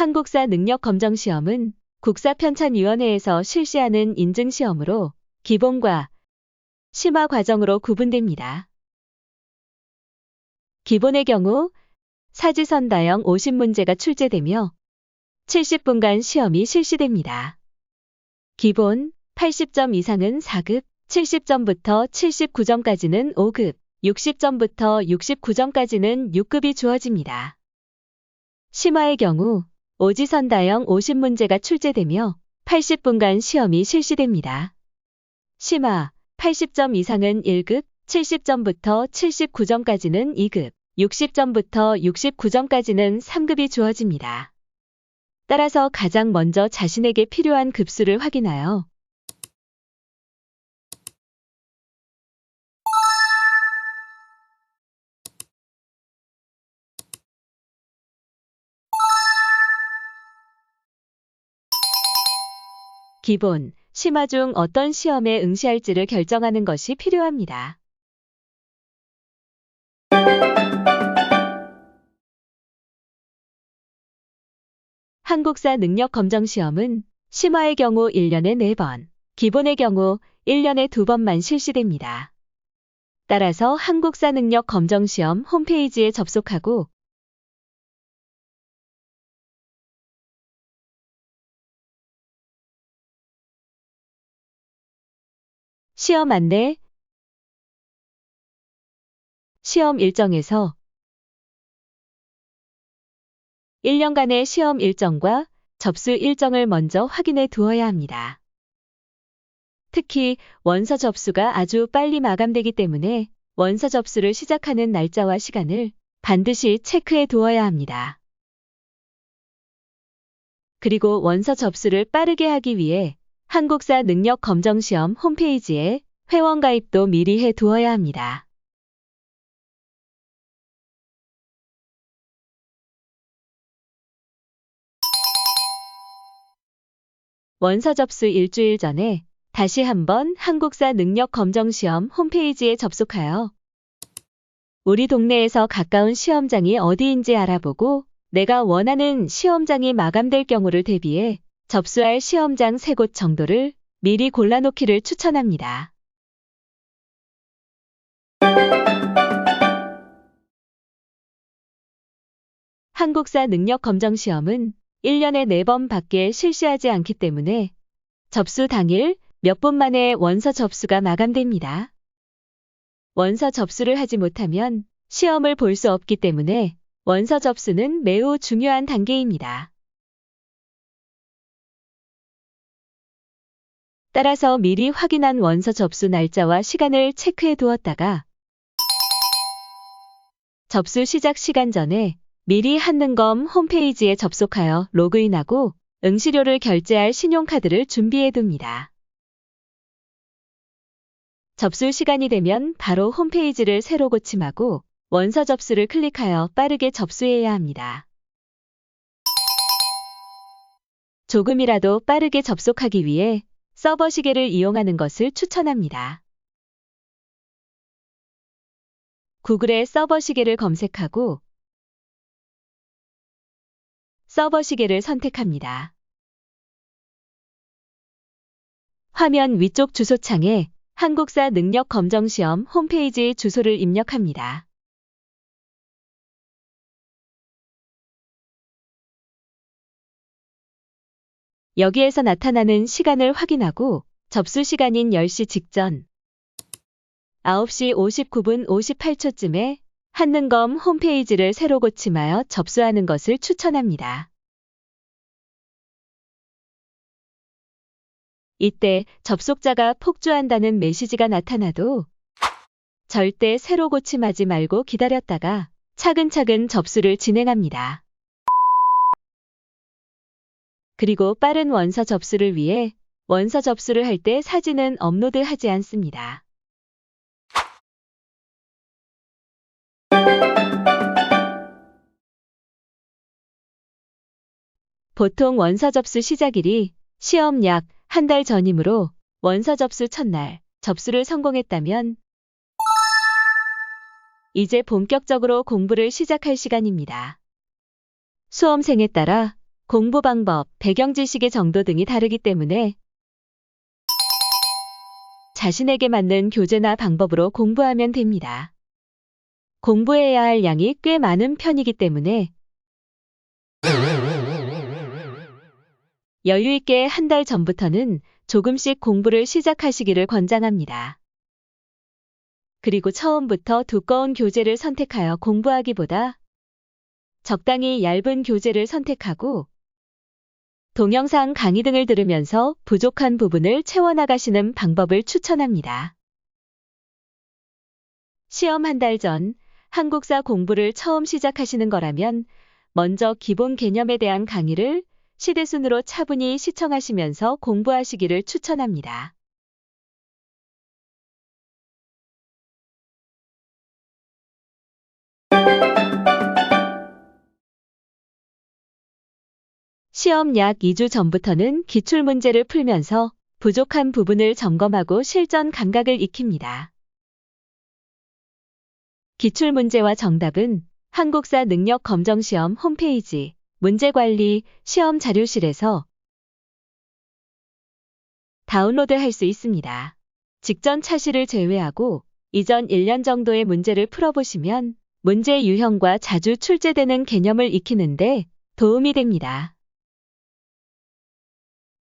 한국사 능력검정시험은 국사편찬위원회에서 실시하는 인증시험으로 기본과 심화 과정으로 구분됩니다. 기본의 경우 사지선다형 50문제가 출제되며 70분간 시험이 실시됩니다. 기본 80점 이상은 4급, 70점부터 79점까지는 5급, 60점부터 69점까지는 6급이 주어집니다. 심화의 경우 오지선다형 50문제가 출제되며 80분간 시험이 실시됩니다. 심화 80점 이상은 1급, 70점부터 79점까지는 2급, 60점부터 69점까지는 3급이 주어집니다. 따라서 가장 먼저 자신에게 필요한 급수를 확인하여 기본, 심화 중 어떤 시험에 응시할지를 결정하는 것이 필요합니다. 한국사 능력검정시험은 심화의 경우 1년에 4번, 기본의 경우 1년에 2번만 실시됩니다. 따라서 한국사 능력검정시험 홈페이지에 접속하고 시험 안내, 시험 일정에서 1년간의 시험 일정과 접수 일정을 먼저 확인해 두어야 합니다. 특히 원서 접수가 아주 빨리 마감되기 때문에 원서 접수를 시작하는 날짜와 시간을 반드시 체크해 두어야 합니다. 그리고 원서 접수를 빠르게 하기 위해 한국사 능력검정시험 홈페이지에 회원 가입도 미리 해 두어야 합니다. 원서 접수 일주일 전에 다시 한번 한국사 능력검정시험 홈페이지에 접속하여 우리 동네에서 가까운 시험장이 어디인지 알아보고 내가 원하는 시험장이 마감될 경우를 대비해 접수할 시험장 3곳 정도를 미리 골라놓기를 추천합니다. 한국사 능력검정시험은 1년에 4번 밖에 실시하지 않기 때문에 접수 당일 몇 분 만에 원서 접수가 마감됩니다. 원서 접수를 하지 못하면 시험을 볼 수 없기 때문에 원서 접수는 매우 중요한 단계입니다. 따라서 미리 확인한 원서 접수 날짜와 시간을 체크해 두었다가 접수 시작 시간 전에 미리 한능검 홈페이지에 접속하여 로그인하고 응시료를 결제할 신용카드를 준비해 둡니다. 접수 시간이 되면 바로 홈페이지를 새로 고침하고 원서 접수를 클릭하여 빠르게 접수해야 합니다. 조금이라도 빠르게 접속하기 위해 서버 시계를 이용하는 것을 추천합니다. 구글에 서버 시계를 검색하고 서버 시계를 선택합니다. 화면 위쪽 주소창에 한국사 능력검정시험 홈페이지 주소를 입력합니다. 여기에서 나타나는 시간을 확인하고 접수 시간인 10시 직전 9시 59분 58초쯤에 한능검 홈페이지를 새로 고침하여 접수하는 것을 추천합니다. 이때 접속자가 폭주한다는 메시지가 나타나도 절대 새로 고침하지 말고 기다렸다가 차근차근 접수를 진행합니다. 그리고 빠른 원서 접수를 위해 원서 접수를 할 때 사진은 업로드하지 않습니다. 보통 원서 접수 시작일이 시험 약 한 달 전이므로 원서 접수 첫날 접수를 성공했다면 이제 본격적으로 공부를 시작할 시간입니다. 수험생에 따라 공부 방법, 배경 지식의 정도 등이 다르기 때문에 자신에게 맞는 교재나 방법으로 공부하면 됩니다. 공부해야 할 양이 꽤 많은 편이기 때문에 여유 있게 한 달 전부터는 조금씩 공부를 시작하시기를 권장합니다. 그리고 처음부터 두꺼운 교재를 선택하여 공부하기보다 적당히 얇은 교재를 선택하고 동영상 강의 등을 들으면서 부족한 부분을 채워나가시는 방법을 추천합니다. 시험 한 달 전 한국사 공부를 처음 시작하시는 거라면 먼저 기본 개념에 대한 강의를 시대순으로 차분히 시청하시면서 공부하시기를 추천합니다. 시험 약 2주 전부터는 기출문제를 풀면서 부족한 부분을 점검하고 실전 감각을 익힙니다. 기출문제와 정답은 한국사 능력검정시험 홈페이지 문제관리 시험 자료실에서 다운로드할 수 있습니다. 직전 차시를 제외하고 이전 1년 정도의 문제를 풀어보시면 문제 유형과 자주 출제되는 개념을 익히는데 도움이 됩니다.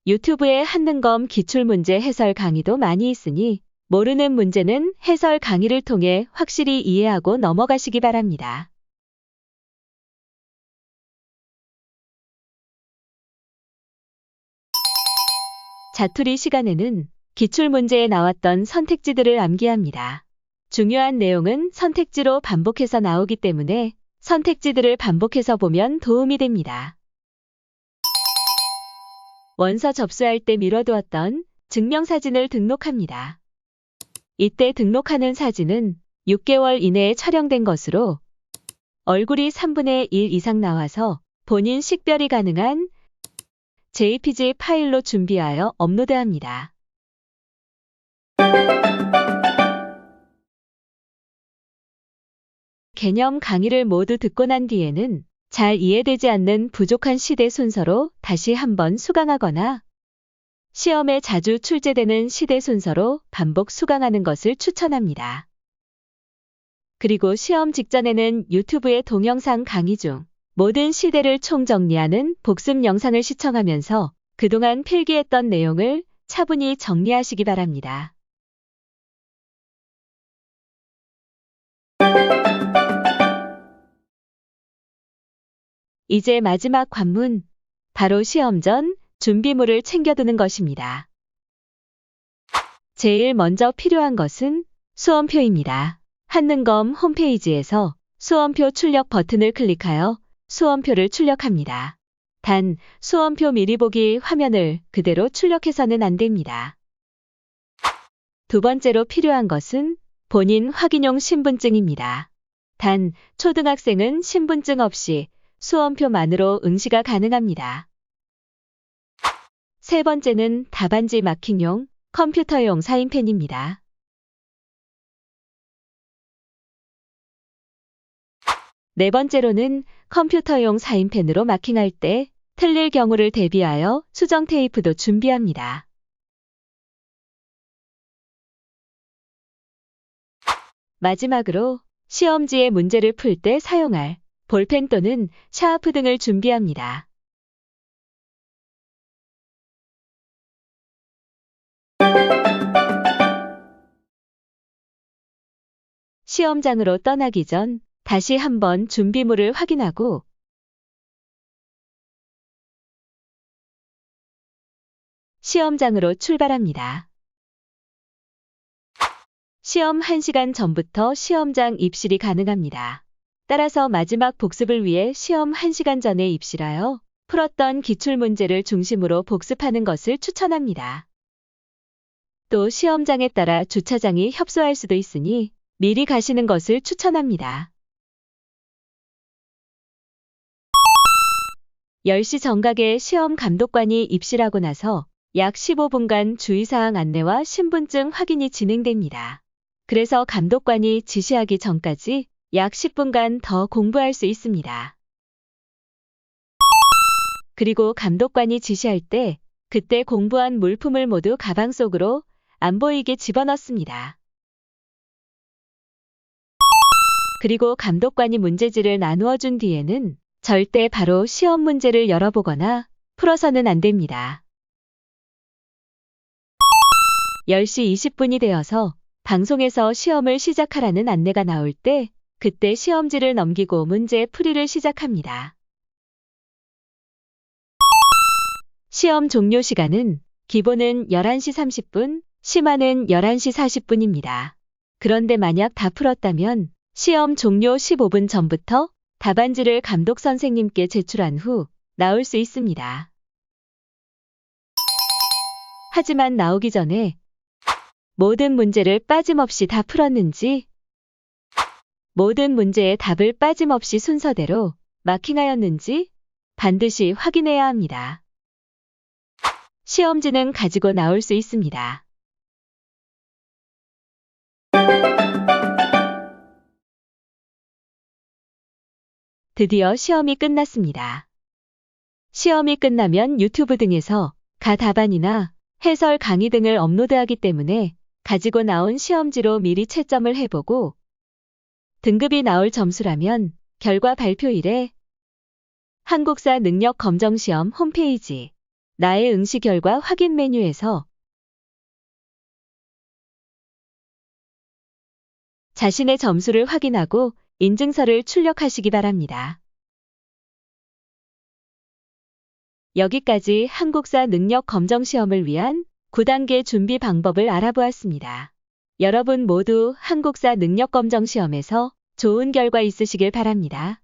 유튜브에 한능검 기출문제 해설 강의도 많이 있으니 모르는 문제는 해설 강의를 통해 확실히 이해하고 넘어가시기 바랍니다. 자투리 시간에는 기출문제에 나왔던 선택지들을 암기합니다. 중요한 내용은 선택지로 반복해서 나오기 때문에 선택지들을 반복해서 보면 도움이 됩니다. 원서 접수할 때 미뤄두었던 증명사진을 등록합니다. 이때 등록하는 사진은 6개월 이내에 촬영된 것으로 얼굴이 3분의 1 이상 나와서 본인 식별이 가능한 JPG 파일로 준비하여 업로드합니다. 개념 강의를 모두 듣고 난 뒤에는 잘 이해되지 않는 부족한 시대 순서로 다시 한번 수강하거나 시험에 자주 출제되는 시대 순서로 반복 수강하는 것을 추천합니다. 그리고 시험 직전에는 유튜브의 동영상 강의 중 모든 시대를 총정리하는 복습 영상을 시청하면서 그동안 필기했던 내용을 차분히 정리하시기 바랍니다. 이제 마지막 관문, 바로 시험 전 준비물을 챙겨두는 것입니다. 제일 먼저 필요한 것은 수험표입니다. 한능검 홈페이지에서 수험표 출력 버튼을 클릭하여 수험표를 출력합니다. 단, 수험표 미리 보기 화면을 그대로 출력해서는 안 됩니다. 두 번째로 필요한 것은 본인 확인용 신분증입니다. 단, 초등학생은 신분증 없이 수험표만으로 응시가 가능합니다. 세 번째는 답안지 마킹용 컴퓨터용 사인펜입니다. 네 번째로는 컴퓨터용 사인펜으로 마킹할 때 틀릴 경우를 대비하여 수정 테이프도 준비합니다. 마지막으로 시험지에 문제를 풀 때 사용할 볼펜 또는 샤프 등을 준비합니다. 시험장으로 떠나기 전 다시 한번 준비물을 확인하고 시험장으로 출발합니다. 시험 1시간 전부터 시험장 입실이 가능합니다. 따라서 마지막 복습을 위해 시험 1시간 전에 입실하여 풀었던 기출문제를 중심으로 복습하는 것을 추천합니다. 또 시험장에 따라 주차장이 협소할 수도 있으니 미리 가시는 것을 추천합니다. 10시 정각에 시험 감독관이 입실하고 나서 약 15분간 주의사항 안내와 신분증 확인이 진행됩니다. 그래서 감독관이 지시하기 전까지 약 10분간 더 공부할 수 있습니다. 그리고 감독관이 지시할 때 그때 공부한 물품을 모두 가방 속으로 안 보이게 집어넣습니다. 그리고 감독관이 문제지를 나누어 준 뒤에는 절대 바로 시험 문제를 열어보거나 풀어서는 안 됩니다. 10시 20분이 되어서 방송에서 시험을 시작하라는 안내가 나올 때 그때 시험지를 넘기고 문제 풀이를 시작합니다. 시험 종료 시간은 기본은 11시 30분, 심화는 11시 40분입니다. 그런데 만약 다 풀었다면 시험 종료 15분 전부터 답안지를 감독 선생님께 제출한 후 나올 수 있습니다. 하지만 나오기 전에 모든 문제를 빠짐없이 다 풀었는지, 모든 문제의 답을 빠짐없이 순서대로 마킹하였는지 반드시 확인해야 합니다. 시험지는 가지고 나올 수 있습니다. 드디어 시험이 끝났습니다. 시험이 끝나면 유튜브 등에서 가 답안이나 해설 강의 등을 업로드하기 때문에 가지고 나온 시험지로 미리 채점을 해보고 등급이 나올 점수라면 결과 발표일에 한국사 능력 검정 시험 홈페이지 나의 응시 결과 확인 메뉴에서 자신의 점수를 확인하고 인증서를 출력하시기 바랍니다. 여기까지 한국사 능력 검정 시험을 위한 9단계 준비 방법을 알아보았습니다. 여러분 모두 한국사 능력 검정 시험에서 좋은 결과 있으시길 바랍니다.